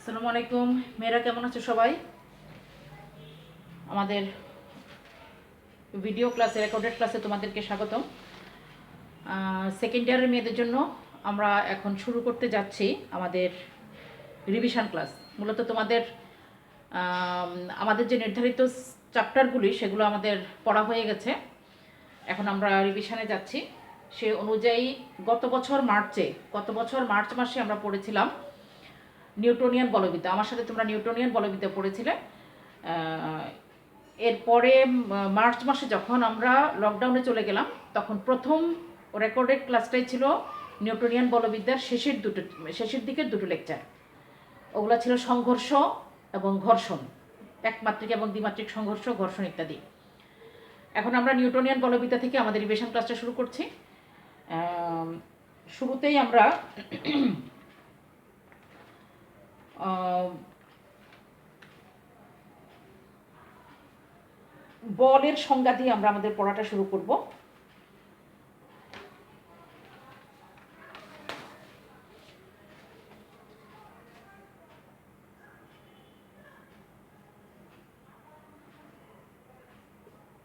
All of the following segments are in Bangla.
আসসালামু আলাইকুম। মেয়েরা কেমন আছো সবাই? আমাদের ভিডিও ক্লাসে, রেকর্ডেড ক্লাসে তোমাদেরকে স্বাগতম। সেকেন্ড ইয়ারের মেয়েদের জন্য আমরা এখন শুরু করতে যাচ্ছি আমাদের রিভিশন ক্লাস। মূলত তোমাদের আমাদের যে নির্ধারিত চ্যাপ্টারগুলি সেগুলো আমাদের পড়া হয়ে গেছে, এখন আমরা রিভিশনে যাচ্ছি। সে অনুযায়ী গত বছর মার্চ মাসে আমরা পড়েছিলাম নিউটনিয়ান বলবিদ্যা। আমার সাথে তোমরা নিউটনিয়ান বলবিদ্যা পড়েছিলে। এরপরে মার্চ মাসে যখন আমরা লকডাউনে চলে গেলাম, তখন প্রথম রেকর্ডেড ক্লাসটাই ছিল নিউটনিয়ান বলবিদ্যার শেষের দিকের দুটো লেকচার। ওগুলো ছিল সংঘর্ষ এবং ঘর্ষণ, একমাত্রিক এবং দ্বিমাত্রিক সংঘর্ষ, ঘর্ষণ ইত্যাদি। এখন আমরা নিউটনিয়ান বলবিদ্যা থেকে আমাদের রিভিশন ক্লাসটা শুরু করছি। শুরুতেই আমরা বলের সংজ্ঞা দিয়ে আমরা আমাদের পড়াটা শুরু করব।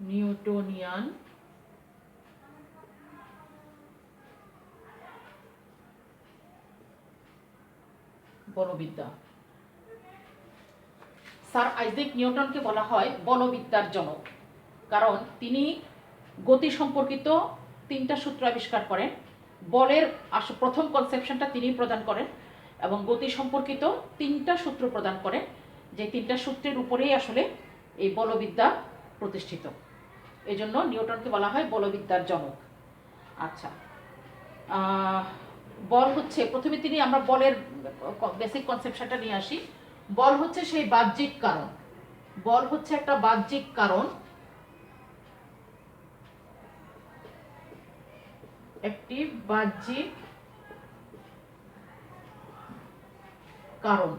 নিউটনিয়ান বলবিদ্যা। স্যার আইজ্যাক নিউটনকে বলা হয় বলবিদ্যার জনক, কারণ তিনি গতি সম্পর্কিত 3টা সূত্র আবিষ্কার করেন। বলের প্রথম কনসেপশনটা তিনি প্রদান করেন এবং গতি সম্পর্কিত 3টা সূত্র প্রদান করেন, যে 3টা সূত্রের উপরেই আসলে এই বলবিদ্যা প্রতিষ্ঠিত। এই জন্য নিউটনকে বলা হয় বলবিদ্যার জনক। আচ্ছা, বল হচ্ছে, প্রথমে আমরা বলের বেসিক কনসেপশনটা নিয়ে আসি। বল হচ্ছে সেই বাহ্যিক কারণ, বল হচ্ছে একটা বাহ্যিক কারণ, একটি বাহ্যিক কারণ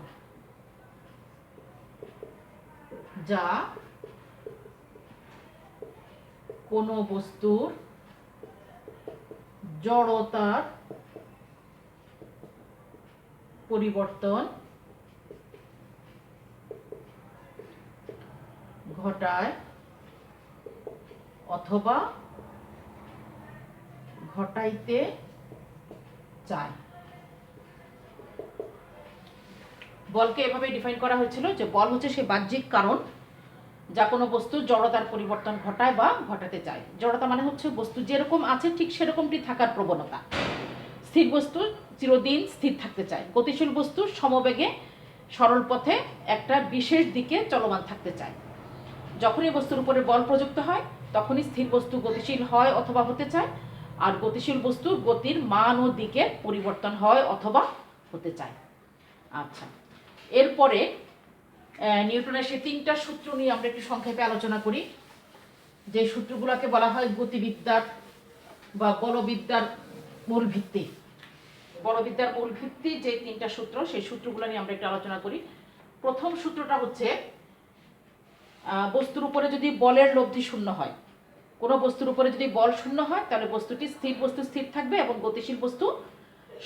যা কোনো বস্তুর জড়তার পরিবর্তন ঘটায় অথবা ঘটাইতে চায়। বলকে এভাবে ডিফাইন করা হয়েছিল যে বল হচ্ছে সেই বাহ্যিক কারণ যা কোনো বস্তুর জড়তার পরিবর্তন ঘটায় বা ঘটাতে চায়। জড়তা মানে হচ্ছে বস্তু যেরকম আছে ঠিক সেরকমটি থাকার প্রবণতা। স্থির বস্তু চিরদিন স্থির থাকতে চায়। গতিশীল বস্তু সমবেগে সরল পথে একটা বিশেষ দিকে চলমান থাকতে চায়। যখনই বস্তুর উপরে বল প্রযুক্ত হয় তখনই স্থির বস্তু গতিশীল হয় অথবা হতে চায়, আর গতিশীল বস্তুর গতির মান ও দিকের পরিবর্তন হয় অথবা হতে চায়। আচ্ছা, এরপরে নিউটনের সেই 3টা সূত্র নিয়ে আমরা একটু সংক্ষেপে আলোচনা করি। যে সূত্রগুলোকে বলা হয় গতিবিদ্যার বা বলবিদ্যার মূল ভিত্তি। বলবিদ্যার মূল ভিত্তি যে 3টা সূত্র, সেই সূত্রগুলো নিয়ে আমরা একটু আলোচনা করি। প্রথম সূত্রটা হচ্ছে, বস্তুর উপরে যদি বলের লব্ধি শূন্য হয়, কোনো বস্তুর উপরে যদি বল শূন্য হয় তাহলে বস্তুটি স্থির বস্তু স্থির থাকবে এবং গতিশীল বস্তু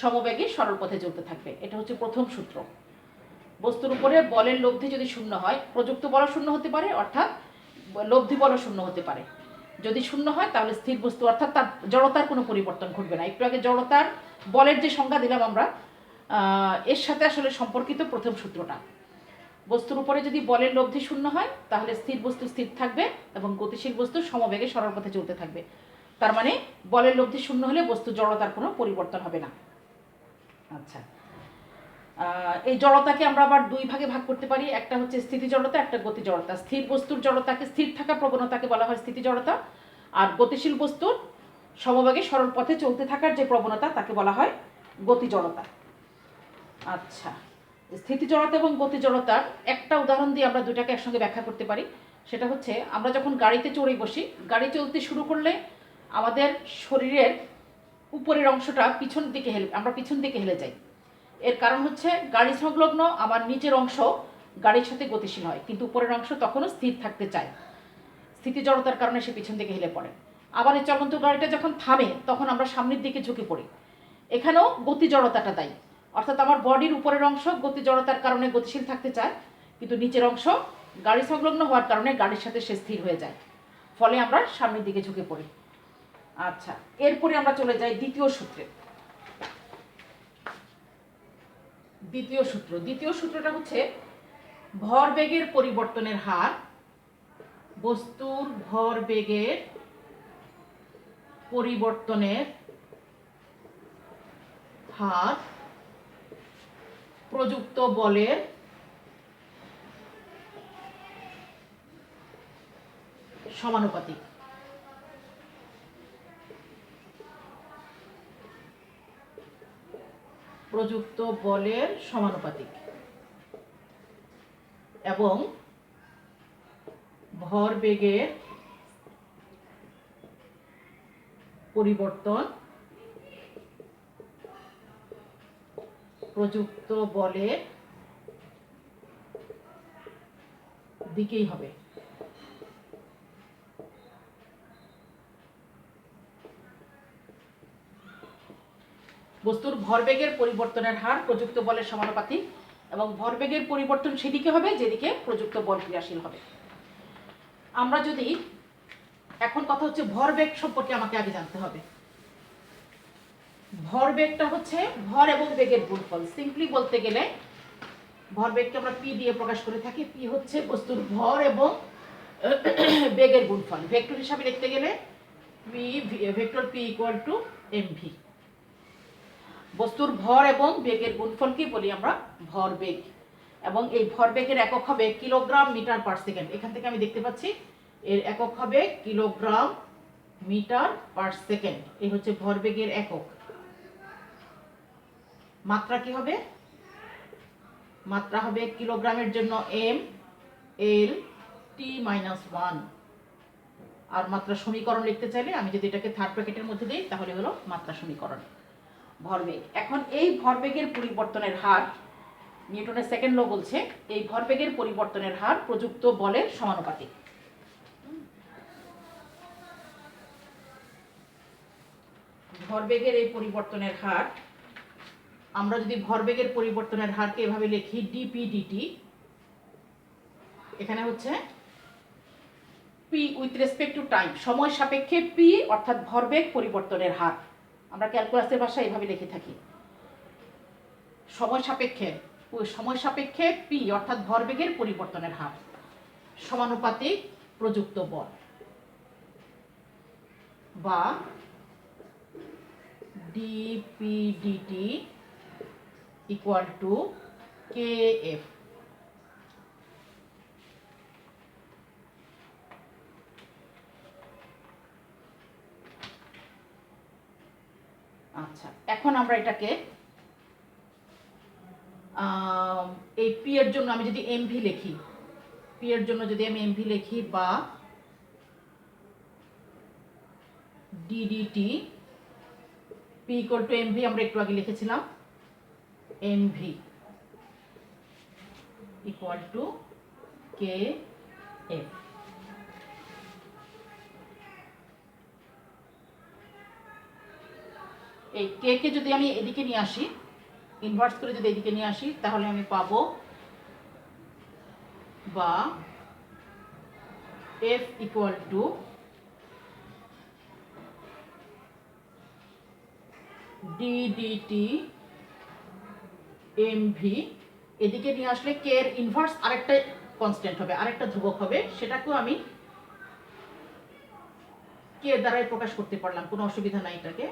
সমবেগে সরল পথে চলতে থাকবে। এটা হচ্ছে প্রথম সূত্র। বস্তুর উপরে বলের লব্ধি যদি শূন্য হয়, প্রযুক্ত বল শূন্য হতে পারে, অর্থাৎ লব্ধি বল শূন্য হতে পারে। যদি শূন্য হয় তাহলে স্থির বস্তু, অর্থাৎ তার জড়তার কোনো পরিবর্তন ঘটবে না। একটু আগে জড়তার বলের যে সংজ্ঞা দিলাম আমরা, এর সাথে আসলে সম্পর্কিত প্রথম সূত্রটা। বস্তুর উপরে যদি বলের লব্ধি শূন্য হয় তাহলে স্থির বস্তু স্থির থাকবে এবং গতিশীল বস্তু সমবেগে সরল পথে চলতে থাকবে। তার মানে বলের লব্ধি শূন্য হলে বস্তু জড়তার কোনো পরিবর্তন হবে না। আচ্ছা, এই জড়তাকে আমরা আবার 2 ভাগে ভাগ করতে পারি। একটা হচ্ছে স্থিতি জড়তা, একটা গতি জড়তা। স্থির বস্তুর জড়তাকে, স্থির থাকার প্রবণতাকে বলা হয় স্থিতি জড়তা, আর গতিশীল বস্তুর সমবেগে সরল পথে চলতে থাকার যে প্রবণতা তাকে বলা হয় গতি জড়তা। আচ্ছা, স্থিতি জড়তা এবং গতি জড়তার একটা উদাহরণ দিয়ে আমরা দুটাকে একসঙ্গে ব্যাখ্যা করতে পারি। সেটা হচ্ছে, আমরা যখন গাড়িতে চড়ে বসি, গাড়ি চলতে শুরু করলে আমাদের শরীরের উপরের অংশটা আমরা পিছন দিকে হেলে যাই। এর কারণ হচ্ছে গাড়ি সংলগ্ন আমার নিচের অংশ গাড়ির সাথে গতিশীল হয়, কিন্তু উপরের অংশ তখনও স্থির থাকতে চায়। স্থিতি জড়তার কারণে সে পিছন দিকে হেলে পড়ে। আবার এই চলন্ত গাড়িটা যখন থামে তখন আমরা সামনের দিকে ঝুঁকে পড়ি। এখানেও গতি জড়তাটা দায়ী। অর্থাৎ আমার বডির উপরের অংশ গতি জড়তার কারণে গতিশীল থাকতে চায়, কিন্তু নিচের অংশ গাড়ি সংলগ্ন হওয়ার কারণে গাড়ির সাথে সে স্থির হয়ে যায়, ফলে আমরা সামনের দিকে ঝুঁকে পড়ি। আচ্ছা, এরপরে আমরা চলে যাই দ্বিতীয় সূত্রে। দ্বিতীয় সূত্রটা হচ্ছে ভরবেগের পরিবর্তনের হার, বস্তুর ভরবেগের পরিবর্তনের হার প্রযুক্ত বলের সমানুপাতিক। প্রযুক্ত বলের সমানুপাতিক এবং ভরবেগের পরিবর্তন প্রযুক্ত বলের দিকেই হবে। বস্তুর ভরবেগের পরিবর্তনের হার প্রযুক্ত বলের সমানুপাতিক এবং ভরবেগের পরিবর্তন সেদিকে হবে যেদিকে প্রযুক্ত বল ক্রিয়াশীল হবে। আমরা যদি এখন কথা হচ্ছে ভরবেগ সম্পর্কে আমাকে আগে জানতে হবে। ভরবেগটা হচ্ছে ভর এবং বেগের গুণফল। সিম্পলি বলতে গেলে ভরবেগকে আমরা পি দিয়ে প্রকাশ করে থাকি। পি হচ্ছে বস্তুর ভর এবং বেগের গুণফল। ভেক্টর হিসাবে লিখতে গেলে vector P equal two MV. বস্তুর ভর এবং বেগের গুণফলকে বলি আমরা ভরবেগ, এবং এই ভরবেগের একক হবে কিলোগ্রাম মিটার পার সেকেন্ড। এখান থেকে আমি দেখতে পাচ্ছি এর একক হবে কিলোগ্রাম মিটার পার সেকেন্ড। এই হচ্ছে ভরবেগের একক। মাত্রা কি হবে? মাত্রা হবে কিলোগ্রামের জন্য এম এল টি -1। আর মাত্রা সমীকরণ লিখতে চাইলে আমি যদি এটাকে থার্ড ব্র্যাকেটের মধ্যে দিই তাহলে হলো মাত্রা সমীকরণ। ভরবেগ, এখন এই ভরবেগের পরিবর্তনের হার নিউটনের সেকেন্ড ল বলছে এই ভরবেগের পরিবর্তনের হার প্রযুক্ত বলের সমানুপাতিক। ভরবেগের এই পরিবর্তনের হার, আমরা যদি ভরবেগের পরিবর্তনের হারকে এভাবে লিখি ডিপি ডিটি, এখানে হচ্ছে P with respect to time, সময় সাপেক্ষে পি অর্থাৎ ভরবেগ পরিবর্তনের হার। আমরা ক্যালকুলাসের ভাষায় এভাবে লিখে থাকি। সময় সাপেক্ষে পি অর্থাৎ ভরবেগের পরিবর্তনের হার সমানুপাতিক প্রযুক্ত বল, বা ডিপিডিটি ইকুয়াল টু কেএফ। আচ্ছা, এখন আমরা এটাকে এই পি এর জন্য আমি যদি এমভি লিখি, পি এর জন্য যদি আমি এমভি লিখি বা DDT P equal two MV, আমরা একটু আগে লিখেছিলাম MV equal to K F. এই কে কে যদি আমি এদিকে নিয়ে আসি, ইনভার্স করে যদি এদিকে নিয়ে আসি, তাহলে আমি পাবো বা F equal two DDT MV. এদিকে নিয়ে আসলে কে এর ইনভার্স আরেকটা কনস্ট্যান্ট হবে, আরেকটা ধ্রুবক হবে, সেটাকেও আমি কে দ্বারাই প্রকাশ করতে পারলাম, কোনো অসুবিধা নাই এটাকে।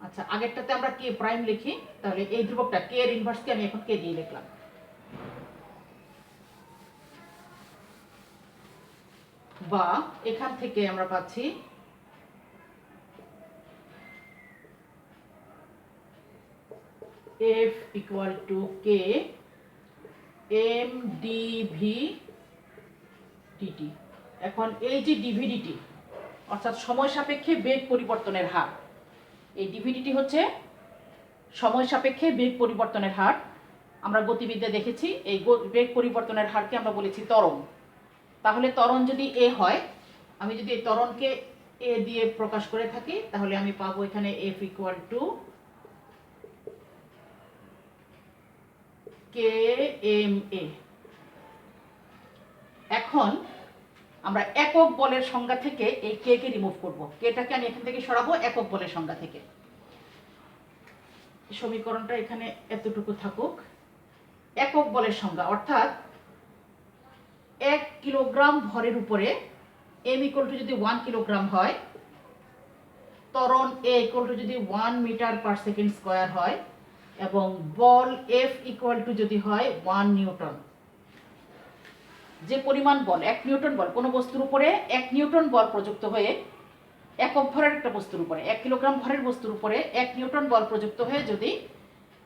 আচ্ছা, আগেরটাতে আমরা কে প্রাইম লিখি, তাহলে এই ধ্রুবকটা কে এর ইনভার্সকে আমি এখন কে দিয়ে লিখলাম। বা এখান থেকে আমরা পাচ্ছি F equal to K M D V D T. এখন এই যে ডিভিডিটি অর্থাৎ সময় সাপেক্ষে বেগ পরিবর্তনের হার, এই ডিভিডিটি হচ্ছে সময় সাপেক্ষে বেগ পরিবর্তনের হার। আমরা গতিবিদ্যা দেখেছি এই বেগ পরিবর্তনের হারকে আমরা বলেছি ত্বরণ। তাহলে ত্বরণ যদি এ হয়, আমি যদি এই ত্বরণকে এ দিয়ে প্রকাশ করে থাকি, তাহলে আমি পাবো এখানে F equal to K M A. এখন আমরা একক বলের সংজ্ঞা থেকে এই কে কে রিমুভ করব। কেটাকে আমি এখান থেকে সরাবো একক বলের সংজ্ঞা থেকে। সমীকরণটা এখানে এতটুকু থাকুক। একক বলের সংজ্ঞা অর্থাৎ 1 কিলোগ্রাম ভরের উপরে m ইকুয়াল টু যদি 1 কিলোগ্রাম হয়, ত্বরণ a ইকুয়াল টু যদি 1 মিটার পার সেকেন্ড স্কয়ার হয় এবং বল F ইকুয়াল টু যদি হয় 1 নিউটন। যে পরিমাণ বল 1 নিউটন বল কোনো বস্তুর উপরে 1 নিউটন বল প্রযুক্ত হয়ে একক ভরের একটা বস্তুর উপরে 1 কিলোগ্রাম ভরের বস্তুর উপরে 1 নিউটন বল প্রযুক্ত হয়ে যদি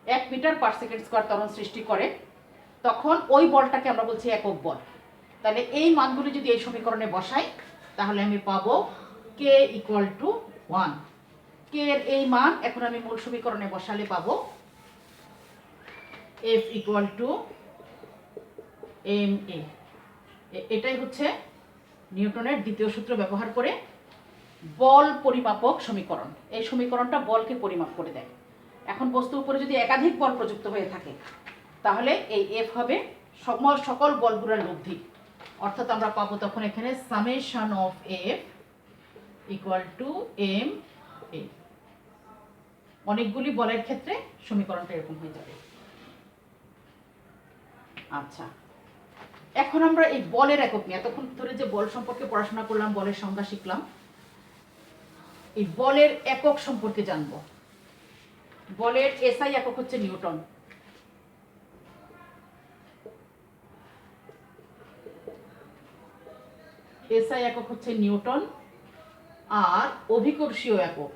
1 মিটার পার সেকেন্ড স্কয়ার ত্বরণ সৃষ্টি করে, তখন ওই বলটাকে আমরা বলছি একক বল। তাহলে এই মানগুলি যদি এই সমীকরণে বসাই তাহলে আমি পাবো k ইকুয়াল টু 1। কে এর এই মান এখন আমি মূল সমীকরণে বসালে পাবো F ইকুয়াল টু ma। এটাই হচ্ছে নিউটনের দ্বিতীয় সূত্র ব্যবহার করে বল পরিমাপক সমীকরণ। এই সমীকরণটা বলকে পরিমাপ করে দেয়। এখন বস্তুর উপরে যদি একাধিক বল প্রযুক্ত হয়ে থাকে তাহলে এই F হবে সকল বলগুলোর লব্ধি, অর্থাৎ আমরা পাবো তখন এখানে summation of F equal to m a। অনেকগুলি বলের ক্ষেত্রে সমীকরণটা এরকম হয়ে যাবে। আচ্ছা, এখন আমরা এই বলের একক নিয়ে এতক্ষণ ধরে যে বল সম্পর্কে পড়াশোনা করলাম, বলের সংজ্ঞা শিখলাম, এই বলের একক সম্পর্কে জানব। বলের এসআই একক হচ্ছে নিউটন। এসআই একক হচ্ছে নিউটন আর অভিকর্ষীয় একক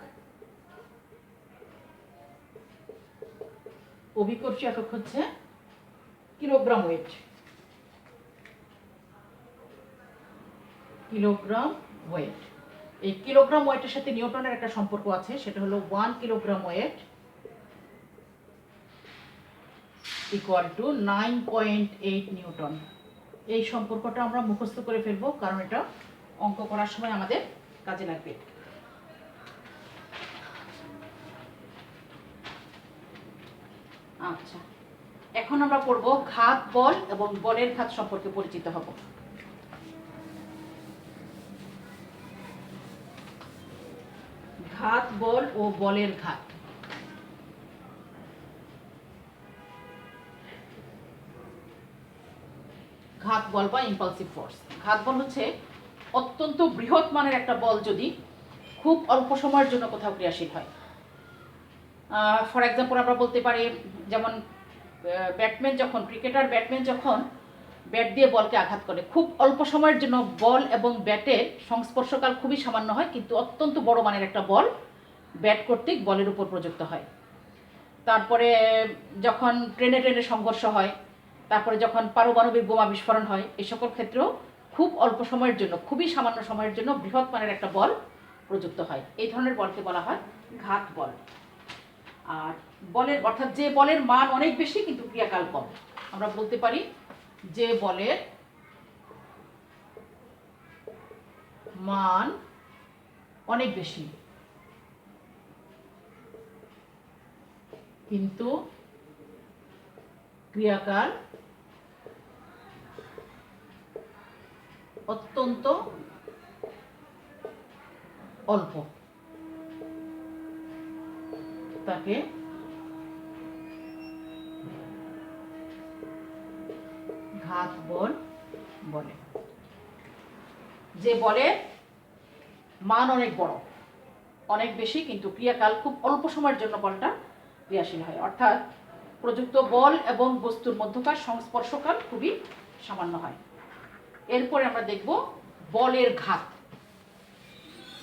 হচ্ছে কিলোগ্রাম ওয়েট। এই কিলোগ্রাম ওয়েটের সাথে নিউটনের একটা সম্পর্ক আছে, সেটা হলো 1 kilogram weight equal to 9.8 newton. এই সম্পর্কটা আমরা মুখস্থ করে ফেলবো, কারণ এটা অঙ্ক করার সময় আমাদের কাজে লাগবে। আচ্ছা, এখন আমরা পড়ব ঘাত বল এবং বলের ঘাত সম্পর্কে পরিচিত হব। ঘাত বল ও বলের ঘাত। ঘাত বল বা ইম্পালসিভ ফোর্স। ঘাত বল হচ্ছে অত্যন্ত বৃহৎ মানের একটা বল যদি খুব অল্প সময়ের জন্য কোথাও ক্রিয়াশীল হয়। ফর এক্সাম্পল আমরা বলতে পারি, যেমন ব্যাটম্যান যখন ব্যাট দিয়ে বলকে আঘাত করে, খুব অল্প সময়ের জন্য বল এবং ব্যাটের সংস্পর্শকাল খুবই সামান্য হয়, কিন্তু অত্যন্ত বড় মানের একটা বল ব্যাট কর্তৃক বলের উপর প্রযুক্ত হয়। তারপরে যখন ট্রেনে সংঘর্ষ হয়, তারপরে যখন পারমাণবিক বোমা বিস্ফোরণ হয়, এই সকল ক্ষেত্রেও খুব অল্প সময়ের জন্য, খুবই সামান্য সময়ের জন্য বৃহৎ মানের একটা বল প্রযুক্ত হয়। এই ধরনের বলকে বলা হয় ঘাত বল। আর বলের অর্থাৎ যে বলের মান অনেক বেশি কিন্তু ক্রিয়াকাল কম, আমরা বলতে পারি যে বলের মান অনেক বেশি কিন্তু ক্রিয়াকাল অত্যন্ত অল্প, তাকে ঘাত বল বলে। যে বলের মান অনেক বড়, অনেক বেশি, কিন্তু ক্রিয়াকাল খুব অল্প সময়ের জন্য বলটা ক্রিয়াশীল হয়, অর্থাৎ প্রযুক্ত বল এবং বস্তুর মধ্যকার সংস্পর্শকাল খুবই সামান্য হয়। এরপরে আমরা দেখব বলের ঘাত,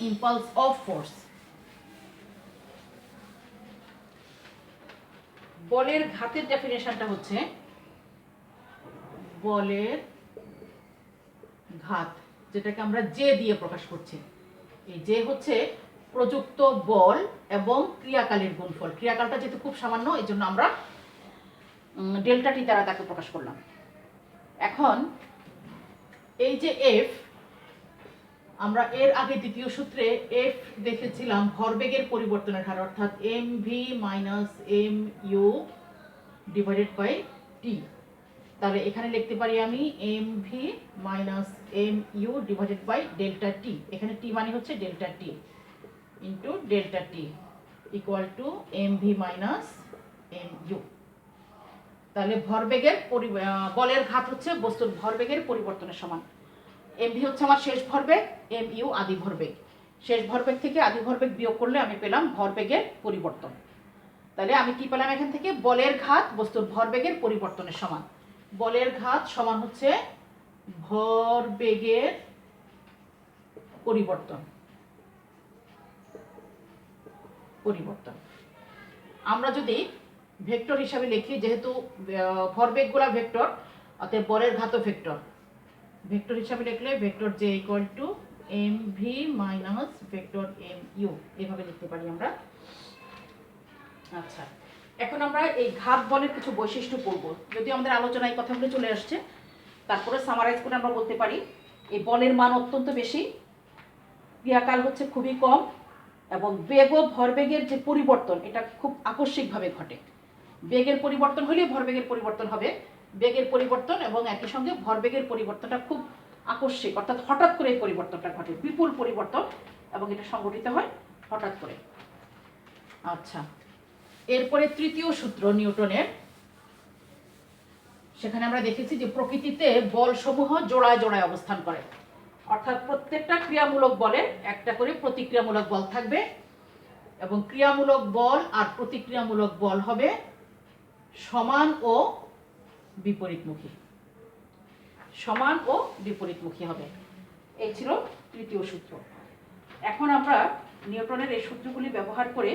ইম্পালস অফ ফোর্স। বলের ঘাতের ডেফিনেশনটা হচ্ছে, বলের ঘাত যেটাকে আমরা জে দিয়ে প্রকাশ করছি, এই জে হচ্ছে প্রযুক্ত বল এবং ক্রিয়াকালের গুণফল। ক্রিয়াকালটা যেহেতু খুব সামান্য, এই জন্য আমরা ডেল্টা টি দ্বারা তাকে প্রকাশ করলাম। এখন এই যে এফ, আমরা এর আগে দ্বিতীয় সূত্রে এফ দেখেছিলাম ভরবেগের পরিবর্তনের হার, অর্থাৎ M V minus M U divided by T. তাহলে এখানে লিখতে পারি আমি M V minus M U divided by delta T. এখানে টি মানে হচ্ছে delta T into delta T equal to M V minus M U. তাহলে ভরবেগের বলের ঘাত হচ্ছে বস্তুর ভরবেগের পরিবর্তনের সমান। এম ভি হচ্ছে আমার শেষ ভরবেগ, এম ইউ আদি ভরবেগ। শেষ ভরবেগ থেকে আদি ভরবেগ বিয়োগ করলে আমি পেলাম ভরবেগের পরিবর্তন। তাহলে আমি কি পেলাম এখান থেকে? বলের ঘাত বস্তুর ভরবেগের পরিবর্তনের সমান। বলের ঘাত সমান হচ্ছে ভরবেগের পরিবর্তন। আমরা যদি ভেক্টর হিসাবে লিখি, যেহেতু ভরবেগগুলা ভেক্টর, অতএব বলের ঘাতও ভেক্টর। ভেক্টর হিসাবে লিখলে vector J equal to M V minus vector M U, এভাবে লিখতে পারি আমরা। আচ্ছা, এখন আমরা এই ঘাত বলের কিছু বৈশিষ্ট্য পড়ব। যদিও আমাদের আলোচনায় কথাগুলো চলে আসছে, তারপরে সামারাইজ করে আমরা বলতে পারি এই বলের মান অত্যন্ত বেশি, ক্রিয়াকাল হচ্ছে খুবই কম, এবং বেগ ও ভরবেগের যে পরিবর্তন এটা খুব আকস্মিকভাবে ঘটে। বেগের পরিবর্তন হলে ভরবেগের পরিবর্তন হবে, বেগের পরিবর্তন এবং একই সঙ্গে ভরবেগের পরিবর্তনটা খুব আকস্মিক, অর্থাৎ হঠাৎ করে এই পরিবর্তনটা ঘটে, বিপুল পরিবর্তন, এবং এটা সংঘটিত হয় হঠাৎ করে। আচ্ছা, এরপরে তৃতীয় সূত্র নিউটনের, সেখানে আমরা দেখেছি যে প্রকৃতিতে বলসমূহ জোড়ায় জোড়ায় অবস্থান করে, অর্থাৎ প্রত্যেকটা ক্রিয়ামূলক বলের একটা করে প্রতিক্রিয়ামূলক বল থাকবে, এবং ক্রিয়ামূলক বল আর প্রতিক্রিয়ামূলক বল হবে সমান ও বিপরীতমুখী। সমান ও বিপরীতমুখী হবে। এই ছিল তৃতীয় সূত্র। এখন আমরা নিউটনের এই সূত্রগুলি ব্যবহার করে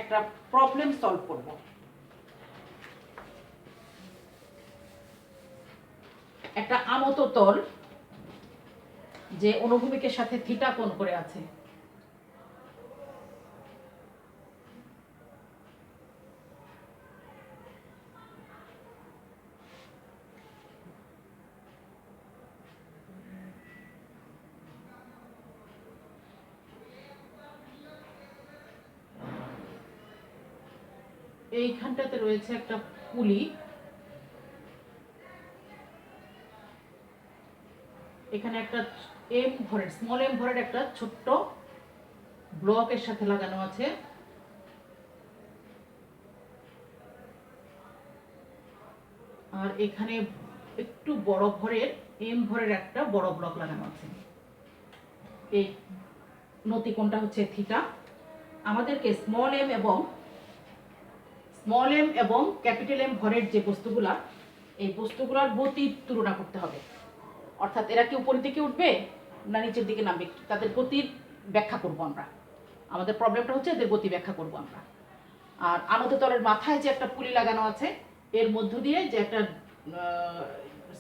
একটা প্রবলেম সলভ করব। একটা আমত তল যে অনুভূমিকের সাথে থিটা কোণ করে আছে, এইখানটাতে রয়েছে একটা পুলি, এখানে একটা এম ভরের স্মল এম ভরের একটা ছোট্ট ব্লকের সাথে লাগানো আছে, আর এখানে একটু বড় ভরের এম ভরের একটা বড় ব্লক লাগানো আছে। এই নতিকোণটা হচ্ছে থিটা। আমাদেরকে স্মল এম এবং ক্যাপিটাল এম ভরের যে বস্তুগুলা, এই বস্তুগুলোর গতির তুলনা করতে হবে, অর্থাৎ এরা কি উপরের দিকে উঠবে না নিচের দিকে নামবে, তাদের গতির ব্যাখ্যা করব আমরা। আমাদের প্রবলেমটা হচ্ছে এদের গতি ব্যাখ্যা করব আমরা। আর আনত তলের মাথায় যে একটা পুলি লাগানো আছে, এর মধ্য দিয়ে যে একটা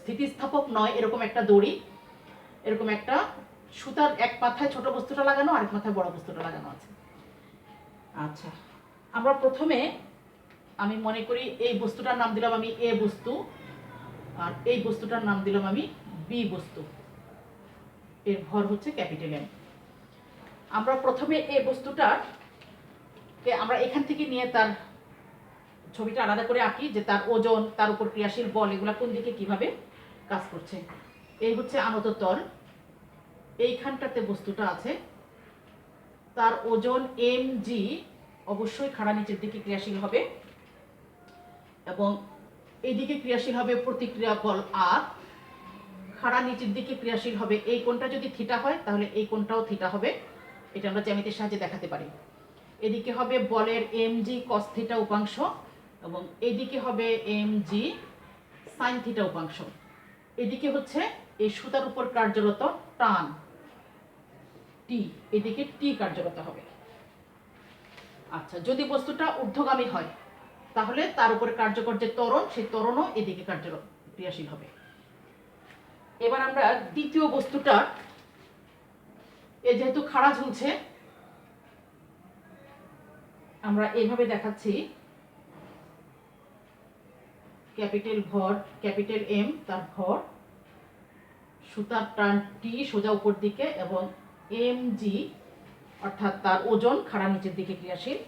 স্থিতিস্থাপক নয় এরকম একটা দড়ি, এরকম একটা সুতার এক মাথায় ছোট বস্তুটা লাগানো, আরেক মাথায় বড় বস্তুটা লাগানো আছে। আচ্ছা, আমরা প্রথমে আমি মনে করি এই বস্তুটার নাম দিলাম আমি এ বস্তু, আর এই বস্তুটার নাম দিলাম আমি বি বস্তু। এর ভর হচ্ছে ক্যাপিটাল এম। আমরা প্রথমে এই বস্তুটাকে আমরা এখান থেকে নিয়ে তার ছবিটা আলাদা করে আঁকি, যে তার ওজন, তার উপর ক্রিয়াশীল বল, এগুলা কোন দিকে কিভাবে কাজ করছে। এই হচ্ছে আনত তল, এইখানটাতে বস্তুটা আছে, তার ওজন এম জি, অবশ্যই খাড়া নিচের দিকে ক্রিয়াশীল হবে, এবং এইদিকে ক্রিয়াশীল হবে প্রতিক্রিয়া বল আর, খাড়া নিচের দিকে ক্রিয়াশীল হবে। এই কোণটা যদি থিটা হয় তাহলে এই কোণটাও থিটা হবে, এটা আমরা জ্যামিতির সাহায্যে দেখাতে পারি। এদিকে হবে বলের এম জি কস থিটা উপাংশ, এবং এদিকে হবে এম জি সাইন থিটা উপাংশ। এদিকে হচ্ছে এই সুতার উপর কার্যরত টান টি, এদিকে টি কার্যরত হবে। আচ্ছা, যদি বস্তুটা ঊর্ধ্বগামী হয় তাহলে তার উপরে কার্যকর যে ত্বরণ, সেই ত্বরণও এদিকে ক্রিয়াশীল হবে। এবার আমরা দ্বিতীয় বস্তুটা, এ যেহেতু খাড়া ঝুলছে, আমরা এইভাবে দেখাচ্ছি, ক্যাপিটাল ভর ক্যাপিটাল এম, তার ভর, সুতার টান টি সোজা উপর দিকে, এবং এম জি অর্থাৎ তার ওজন খাড়া নিচের দিকে ক্রিয়াশীল।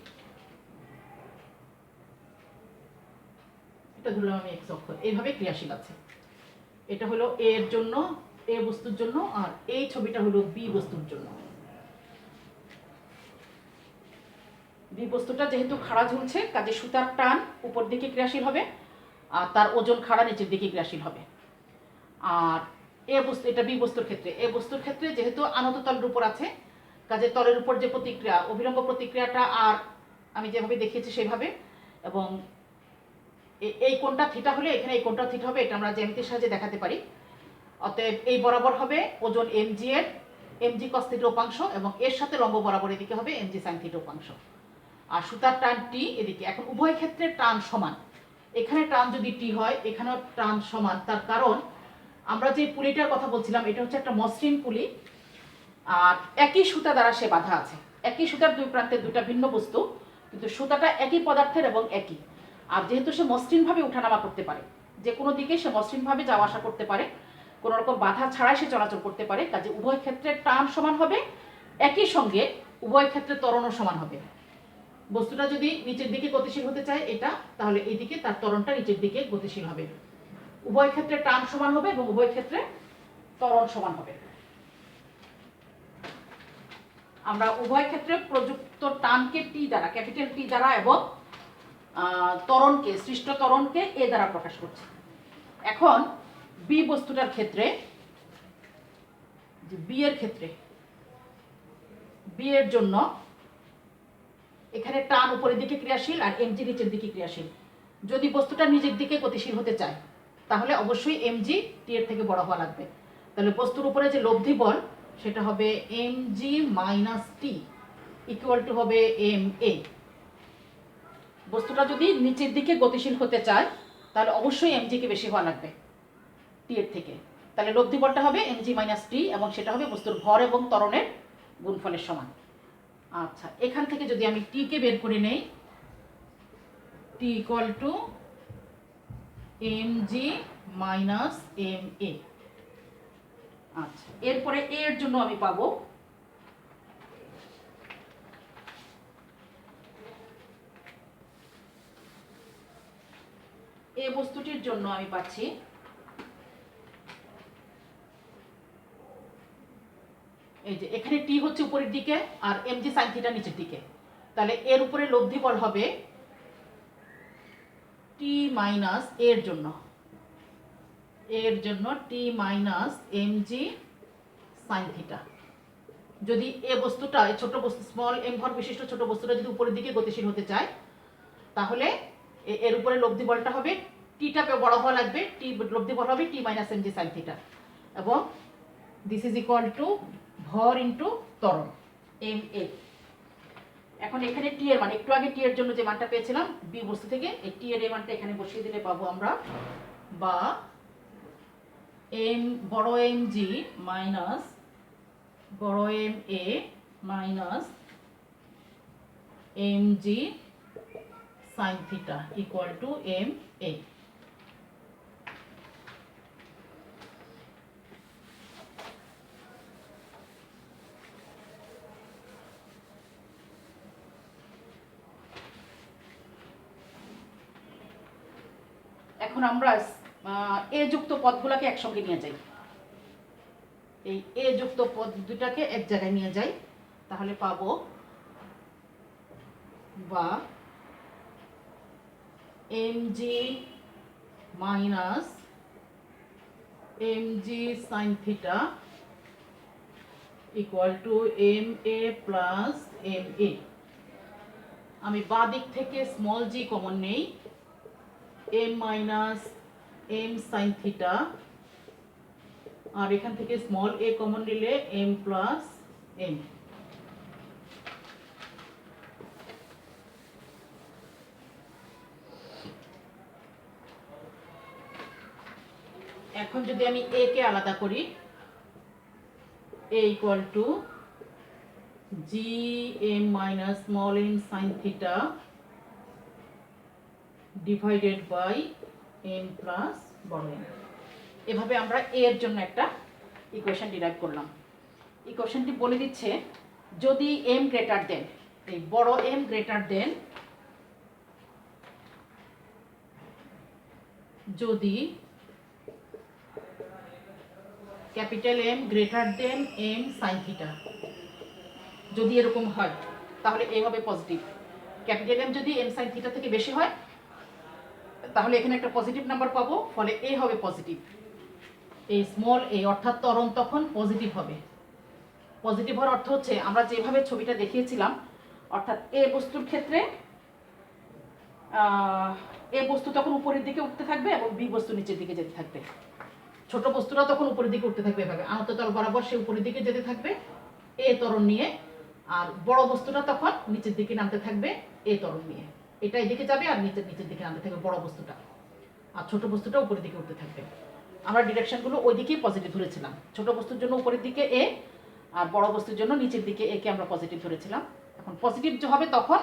এটা ধরলাম আমি এক্স অক্ষ, এইভাবে ক্রিয়াশীল আছে। এটা হলো এ এর জন্য, এ বস্তুর জন্য, আর এই ছবিটা হলো বি বস্তুর জন্য। বি বস্তুটা যেহেতু খাড়া ঝুলছে, কাজে সুতার টান উপর দিকে ক্রিয়াশীল হবে আর তার ওজন খাড়া নিচের দিকে ক্রিয়াশীল হবে। আর এ বস্তু, এটা বি বস্তুর ক্ষেত্রে, এ বস্তুর ক্ষেত্রে যেহেতু আনত তলের উপর আছে, কাজে তলের উপর যে প্রতিক্রিয়া, অভিলম্ব প্রতিক্রিয়াটা আর আমি যেভাবে দেখিয়েছি সেভাবে, এবং এই কোণটা থিটা হলে এখানে এই কোণটা থিটা হবে, এটা আমরা জ্যামিতির সাহায্যে দেখাতে পারি। অতএব এই বরাবর হবে ওজন এমজি এর এমজি কস থিটা উপাংশ, এবং এর সাথে লম্ব বরাবর এদিকে হবে এমজি সাইন থিটা উপাংশ, আর সুতার টান টি এদিকে। এখন উভয় ক্ষেত্রে টান সমান, এখানে টান যদি টি হয় এখানেও টান সমান, তার কারণ আমরা যে পুলিটার কথা বলছিলাম এটা হচ্ছে একটা মসৃণ পুলি, আর একই সুতা দ্বারা সে বাঁধা আছে। একই সুতার দুই প্রান্তে দুটা ভিন্ন বস্তু, কিন্তু সুতাটা একই পদার্থের এবং একই। আর যেহেতু সে মসৃণভাবে উঠানামা করতে পারে, যে কোনো দিকে সে মসৃণভাবে যাওয়া আসা করতে পারে, কোনো রকম বাধা ছাড়াই সে চলাচল করতে পারে, কাজে উভয় ক্ষেত্রে টান সমান হবে, একই সঙ্গে উভয় ক্ষেত্রে ত্বরণও সমান হবে। বস্তুটা যদি নিচের দিকে গতিশীল হতে চায় এটা, তাহলে এইদিকে তার ত্বরণটা নিচের দিকে গতিশীল হবে। উভয় ক্ষেত্রে টান সমান হবে এবং উভয় ক্ষেত্রে ত্বরণ সমান হবে। আমরা উভয় ক্ষেত্রে প্রযুক্ত টানকে টি দ্বারা, ক্যাপিটাল টি দ্বারা, এবং ত্বরণকে, সৃষ্ট ত্বরণকে এ দ্বারা প্রকাশ করছি। এখন বি বস্তুটার ক্ষেত্রে, বি এর ক্ষেত্রে, বি এর জন্য এখানে টান উপরের দিকে ক্রিয়াশীল আর এমজি নিচের দিকে ক্রিয়াশীল। যদি বস্তুটা নিজের দিকে গতিশীল হতে চায় তাহলে অবশ্যই এমজি টি এর থেকে বড় হওয়া লাগবে। তাহলে বস্তুর উপরে যে লব্ধি বল সেটা হবে এমজি মাইনাস টি ইকুয়াল টু হবে এম এ। বস্তুটা যদি নিচের দিকে গতিশীল হতে চায় তাহলে অবশ্যই এমজি কে বেশি হওয়া লাগবে টি এর থেকে। তাহলে লব্ধি বলটা হবে এমজি মাইনাস টি, এবং সেটা হবে বস্তুর ভর এবং ত্বরণের গুণফলের সমান। আচ্ছা, এখান থেকে যদি আমি টি কে বের করে নেই, T equal to MG minus M A. আচ্ছা, এরপরে এর জন্য আমি পাবো এ বস্তুটির জন্য আমি পাচ্ছি এই যে এখানে টি হচ্ছে উপরের দিকে আর এমজি সাইন থিটা নিচের দিকে, তাহলে এর উপরে লব্ধি বল হবে টি মাইনাস এর জন্য, এর জন্য টি মাইনাস এমজি সাইন থিটা। যদি এ বস্তুটা, এই ছোট বস্তু স্মল এম ভর বিশিষ্ট ছোট বস্তুটা যদি উপরের দিকে গতিশীল হতে চায় তাহলে এর উপরে লব্ধি বলটা হবে, টিটাকে বড় হওয়া লাগবে, টি লব্ধি বল হবে টি মাইনাস এমজি সাইন থিটা, এবং দিস ইজ ইকুয়াল টু ভর ইন্টু ত্বরণ এম এ। এখন এখানে টি এর মান, একটু আগে টি এর জন্য যে মানটা পেয়েছিলাম বি বস্তু থেকে, এই টি এর মানটা এখানে বসিয়ে দিলে পাবো আমরা, বা এম বড় এম জি মাইনাস বড় M A minus M G sine theta equal to M A. এখন আমরা এ যুক্ত পদগুলোকে একসঙ্গে নিয়ে যাই, এই এ যুক্ত পদ দুটাকে এক জায়গায় নিয়ে যাই, তাহলে পাবো বা MG minus MG sine theta equal to M A plus M A. আমি বাঁ দিক থেকে স্মল জি কমন নেই, M minus M sine theta, আর এখান থেকে স্মল এ কমন নিলে এম প্লাস এম। এখন যদি আমি এ কে আলাদা করি, A equal to G M minus small M sine theta divided by M plus বড় এম। এভাবে আমরা এ এর জন্য একটা ইকুয়েশন ডিরাইভ করলাম। ইকুয়েশনটি বলে দিচ্ছে যদি এম গ্রেটার দেন, এই বড় এম গ্রেটার দেন যদি capital M greater than M sine theta, যদি এরকম হয় তাহলে এ হবে পজিটিভ। ক্যাপিটাল এম যদি এম সাইন থিটা থেকে বেশি হয় তাহলে এখানে একটা পজিটিভ নাম্বার পাবো, ফলে এ হবে পজিটিভ। এই স্মল এ অর্থাৎ ত্বরণ তখন পজিটিভ হবে। পজিটিভ হওয়ার অর্থ হচ্ছে আমরা যেভাবে ছবিটা দেখিয়েছিলাম, অর্থাৎ এ বস্তুর ক্ষেত্রে এ বস্তু তখন উপরের দিকে উঠতে থাকবে এবং বি বস্তু নিচের দিকে যেতে থাকবে। ছোট বস্তুটা তখন উপরের দিকে উঠতে থাকবে এভাবে, আনত তল বরাবর সে উপরের দিকে যেতে থাকবে এ ত্বরণ নিয়ে, আর বড় বস্তুটা তখন নিচের দিকে নামতে থাকবে এ ত্বরণ নিয়ে। এটা এদিকে যাবে আর নিচের দিকে নামতে থাকবে বড় বস্তুটা, আর ছোট বস্তুটা উপরের দিকে উঠতে থাকবে। আমরা ডিরেকশনগুলো ওই দিকেই পজিটিভ ধরেছিলাম। ছোট বস্তুর জন্য উপরের দিকে এ, আর বড় বস্তুর জন্য নিচের দিকে এ কে আমরা পজিটিভ ধরেছিলাম। এখন পজিটিভ হবে তখন,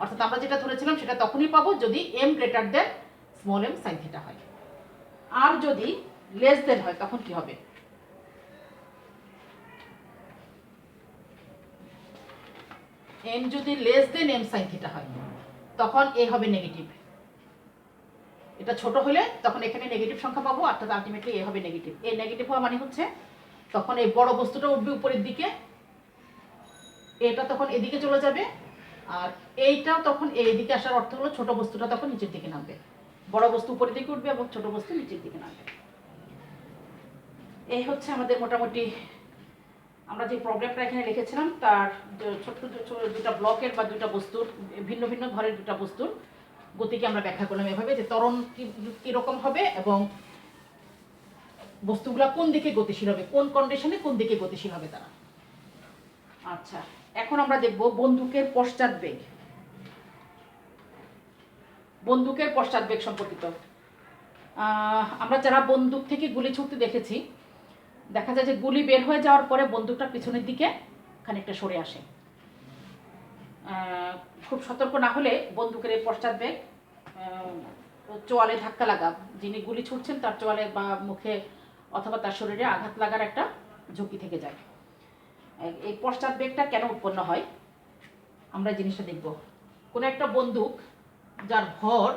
অর্থাৎ আমরা যেটা ধরেছিলাম সেটা তখনই পাবো যদি M greater than small M sine theta হয়। আর যদি লেস দেন হয় তখন কি হবে? এম যদি less than M sine theta হয় তখন এ হবে নেগেটিভ। এটা ছোট হলে তখন এখানে নেগেটিভ সংখ্যা পাবো, অর্থাৎ আলটিমেটলি এ হবে নেগেটিভ। এ নেগেটিভ হওয়া মানে হচ্ছে তখন এই বড় বস্তুটা উঠবে উপরের দিকে, এটা তখন এদিকে চলে যাবে, আর এইটাও তখন এইদিকে আসার অর্থ হলো ছোট বস্তুটা তখন নিচের দিকে নামবে, বড় বস্তু উপরের দিকে উঠবে এবং ছোট বস্তু নিচের দিকে নামবে। এই হচ্ছে আমাদের মোটামুটি আমরা যে প্রবলেমটা এখানে লিখেছিলাম তার ছোট্ট দুটা ব্লকের বা দুটা বস্তুর ভিন্ন ভিন্ন ধরনের দুটা বস্তুর গতিকে আমরা ব্যাখ্যা করলাম এভাবে যে ত্বরণ কীরকম হবে এবং বস্তুগুলো কোন দিকে গতিশীল হবে, কোন কন্ডিশনে কোন দিকে গতিশীল হবে তারা। আচ্ছা, এখন আমরা দেখব বন্দুকের পশ্চাৎবেগ। বন্দুকের পশ্চাৎবেগ সম্পর্কিত আমরা যারা বন্দুক থেকে গুলি ছুটতে দেখেছি, দেখা যায় যে গুলি বের হয়ে যাওয়ার পরে বন্দুকটা পিছনের দিকে খানিকটা সরে আসে। খুব সতর্ক না হলে বন্দুকের এই পশ্চাৎবেগ চোয়ালে ধাক্কা লাগা, যিনি গুলি ছুটছেন তার চোয়ালে বা মুখে অথবা তার শরীরে আঘাত লাগার একটা ঝুঁকি থেকে যায়। এই পশ্চাৎবেগটা কেন উৎপন্ন হয় আমরা জিনিসটা দেখব। কোনো একটা বন্দুক যার ভর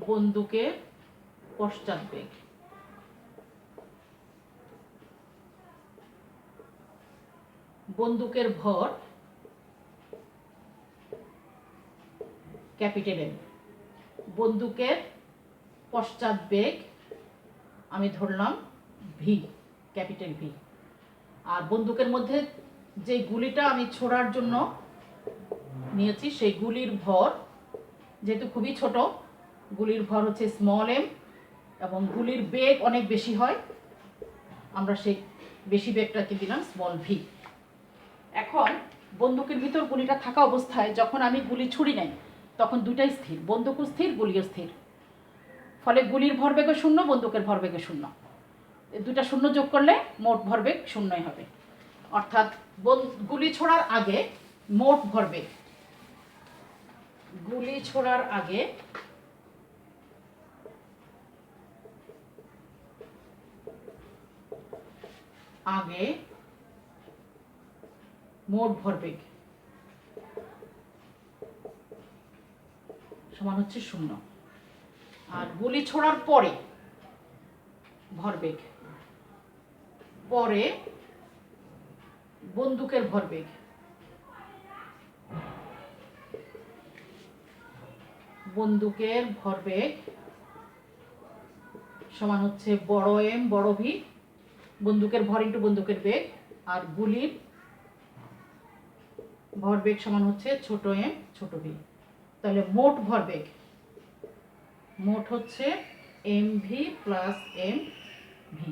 বন্দুকের পশ্চাৎবেগ, বন্দুকের ভর ক্যাপিটাল এম, বন্দুকের পশ্চাৎবেগ আমি ধরলাম ভি, ক্যাপিটাল ভি। আর বন্দুকের মধ্যে যে গুলিটা আমি ছোড়ার জন্য নিয়েছি সেই গুলির ভর যেহেতু খুবই ছোট, গুলির ভর হচ্ছে স্মল এম এবং গুলির বেগ অনেক বেশি হয়, আমরা সেই বেশি বেগটাকে দিলাম স্মল ভি। এখন বন্দুকের ভিতর গুলিটা থাকা অবস্থায় যখন আমি গুলি ছুড়ি নাই তখন দুটাই স্থির, বন্দুকও স্থির গুলিও স্থির, ফলে গুলির ভরবেগও শূন্য, বন্দুকের ভরবেগও শূন্য। দুটা শূন্য যোগ করলে মোট ভরবেগ শূন্যই হবে। অর্থাৎ গুলি ছোড়ার আগে মোট ভরবেগ, গুলি ছোড়ার আগে মোট ভরবেগ সমান হচ্ছে শূন্য, আর গুলি ছোড়ার পরে ভরবেগ, পরে বন্দুকের ভরবেগ, বন্দুকের ভরবেগ সমান হচ্ছে বড় এম বড় ভি, বন্দুকের ভর ইন্টু বন্দুকের বেগ, আর গুলির ভরবেগ সমান হচ্ছে ছোট এম ছোট ভি। তাহলে মোট ভরবেগ মোট হচ্ছে M V plus M V.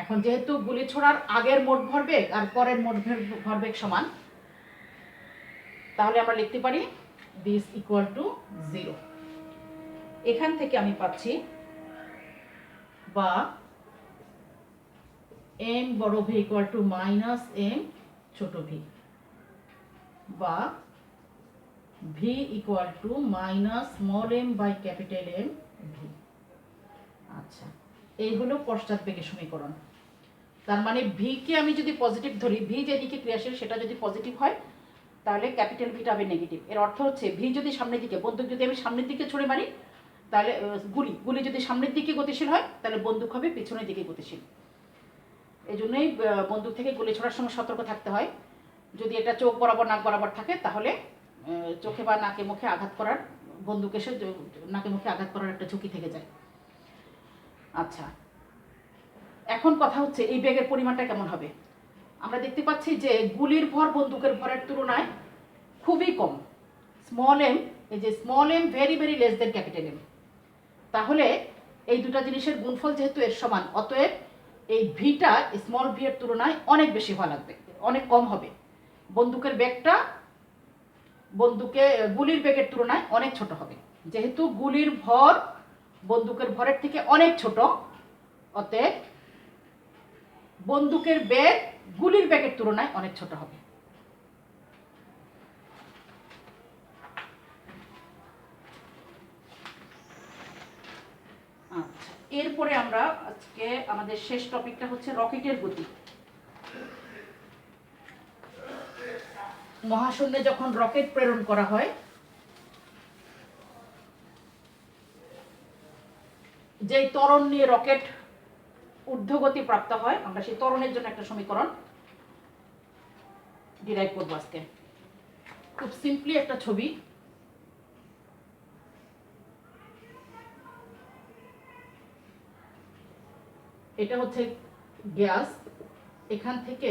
এখন যেহেতু গুলি ছোড়ার আগের মোট ভরবেগ আর পরের মোট ভরবেগ সমান, তাহলে আমরা লিখতে পারি দিস ইকুয়াল টু 0। এখান থেকে আমি পাচ্ছি বা এম বড় V equal to minus M ছোট ভি, বা V equal to minus small M by capital M V. আচ্ছা, এই হলো পশ্চাৎবেগের সমীকরণ। তার মানে ভি কে আমি যদি পজিটিভ ধরি, ভি যেদিকে ক্রিয়াশীল সেটা যদি পজিটিভ হয় তাহলে ক্যাপিটাল ভিটা হবে নেগেটিভ। এর অর্থ হচ্ছে ভি যদি সামনের দিকে, বন্দুক যদি আমি সামনের দিকে ছুড়ে মারি তাহলে গুলি যদি সামনের দিকে গতিশীল হয় তাহলে বন্দুক হবে পিছনের দিকে গতিশীল। এই জন্যই বন্দুক থেকে গুলি ছোড়ার সময় সতর্ক থাকতে হয়। যদি এটা চোখ বরাবর নাক বরাবর থাকে তাহলে চোখে বা নাকে মুখে আঘাত করার, বন্দুক এসে নাকে মুখে আঘাত করার একটা ঝুঁকি থেকে যায়। আচ্ছা, এখন কথা হচ্ছে এই ব্যাগের পরিমাণটা কেমন হবে। আমরা দেখতে পাচ্ছি যে গুলির ভর বন্দুকের ভরের তুলনায় খুবই কম। স্মল এম, এই যে small M very very less than capital M. তাহলে এই দুটা জিনিসের গুণফল যেহেতু এর সমান, অতএব এই ভিটা স্মল ভি এর তুলনায় অনেক বেশি হওয়া লাগবে, অনেক কম হবে। বন্দুকের ব্যাগটা গুলির ব্যাগের তুলনায় অনেক ছোট হবে। যেহেতু গুলির ভর বন্দুকের ভরের থেকে অনেক ছোট, অতএব বন্দুকের ব্যাগ গুলির ব্যাগের তুলনায় অনেক ছোট হবে। আচ্ছা, এরপরে আমরা আজকে আমাদের শেষ টপিকটা হচ্ছে রকেটের গতি। মহাশূন্যে যখন রকেট প্রেরণ করা হয়, যেই ত্বরণ নিয়ে রকেট ঊর্ধ্বগতি প্রাপ্ত হয়, আমরা সেই ত্বরণের জন্য একটা সমীকরণ ডিরাইভ করবো আজকে। খুব সিম্পলি একটা ছবি। এটা হচ্ছে গ্যাস। এখান থেকে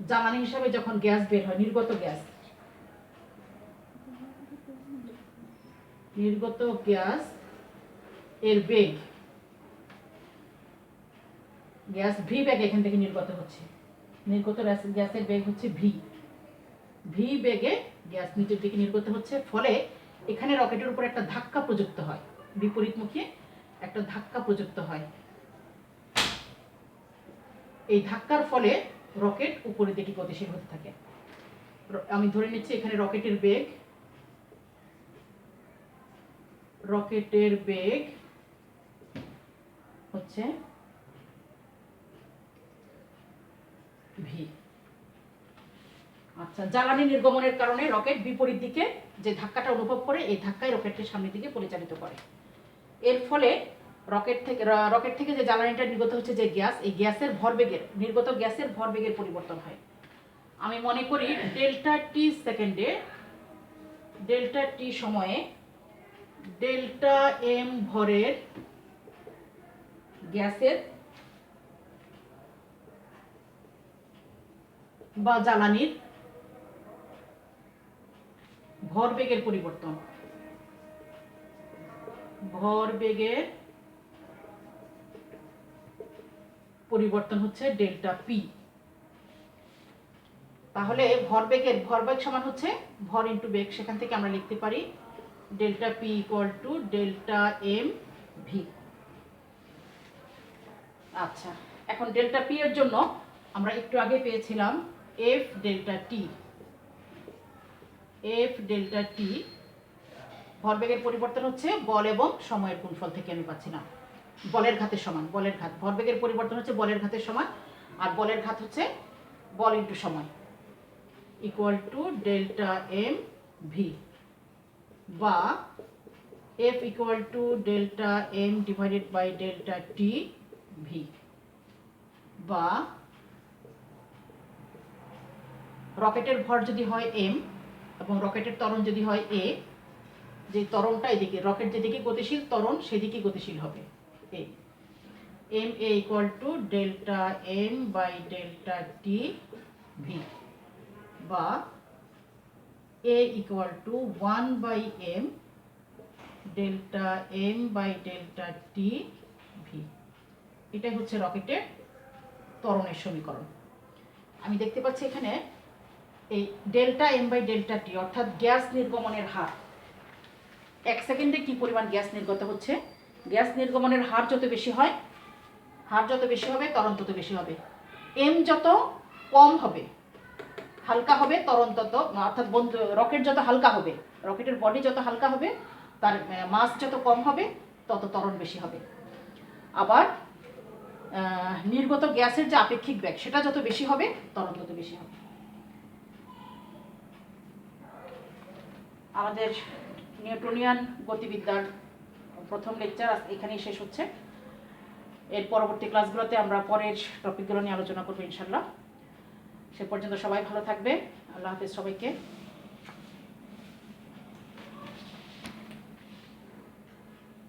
জ্বালানি হিসাবে যখন গ্যাস বের হয়, নির্গত গ্যাস এর বেগ, গ্যাস ভি বেগ এখান থেকে নির্গত হচ্ছে। নির্গত গ্যাসের বেগ হচ্ছে ভি বেগে গ্যাস নিচের দিকে নির্গত হচ্ছে। ফলে এখানে রকেটের উপর একটা ধাক্কা প্রযুক্ত হয়, বিপরীতমুখী একটা ধাক্কা প্রযুক্ত হয়। এই ধাক্কার ফলে রকেট উপরের দিকে গতিশীল হতে থাকে। আমি ধরে নিচ্ছি এখানে রকেটের বেগ হচ্ছে ভি। আচ্ছা, জ্বালানি নির্গমনের কারণে রকেট বিপরীত দিকে যে ধাক্কাটা অনুভব করে, এই ধাক্কায় রকেটকে সামনের দিকে পরিচালিত করে। এর ফলে রকেট থেকে যে জ্বালানিটা নির্গত হচ্ছে, যে গ্যাস, এই গ্যাসের ভরবেগের, নির্গত গ্যাসের ভরবেগের পরিবর্তন হয়। আমি মনে করি ডেল্টা টি সেকেন্ডে, ডেল্টা টি সময়ে ডেল্টা এম ভরের গ্যাসের বা জ্বালানির ভরবেগের পরিবর্তন, হচ্ছে ডেল্টা পি। তাহলে ভরবেগ সমান হচ্ছে ভর ইন্টু বেগ। সেখান থেকে আমরা লিখতে পারি delta P equal to delta M V. আচ্ছা, এখন ডেল্টা পি এর জন্য আমরা একটু আগে পেয়েছিলাম এফ ডেল্টা টি। ভরবেগের পরিবর্তন হচ্ছে বল এবং সময়ের গুণফল থেকে আমি পাচ্ছিলাম। বলের ঘাতের সমান, ভরবেগের পরিবর্তন হচ্ছে বলের ঘাতের সমান, আর বলের ঘাত হচ্ছে বল ইন্টু সময়, equal to delta M V, বা F equal to delta M divided by delta T V, বা রকেটের ভর যদি হয় এম এবং রকেটের ত্বরণ যদি হয় এ, যে ত্বরণটা এদিকে, রকেট যেদিকে গতিশীল, ত্বরণ সেদিকে গতিশীল হবে। M A equal to delta M by delta T V, বা A equal to 1 by M delta M by delta T V. এটাই হচ্ছে রকেটের ত্বরণের সমীকরণ। আমি দেখতে পাচ্ছি এখানে এই ডেল্টা এম বাই ডেল্টা টি, অর্থাৎ গ্যাস নির্গমনের হার। 1 সেকেন্ডে কি পরিমাণ গ্যাস নির্গত হচ্ছে। গ্যাস নির্গমনের হার যত বেশি হবে ত্বরণ তত বেশি হবে। এম যত কম হবে, হালকা হবে, ত্বরণ তত, অর্থাৎ রকেট যত হালকা হবে, রকেটের বডি যত হালকা হবে, তার মাস যত কম হবে, তত ত্বরণ বেশি হবে। আবার নির্গত গ্যাসের যে আপেক্ষিক বেগ, সেটা যত বেশি হবে, ত্বরণ তত বেশি হবে। আমাদের নিউটনিয়ান গতিবিদ্যার প্রথম লেকচার এখানেই শেষ হচ্ছে। এর পরবর্তী ক্লাসগুলোতে আমরা পরের টপিকগুলো নিয়ে আলোচনা করবো ইনশাল্লাহ। সে পর্যন্ত সবাই ভালো থাকবে। আল্লাহ হাফেজ সবাইকে।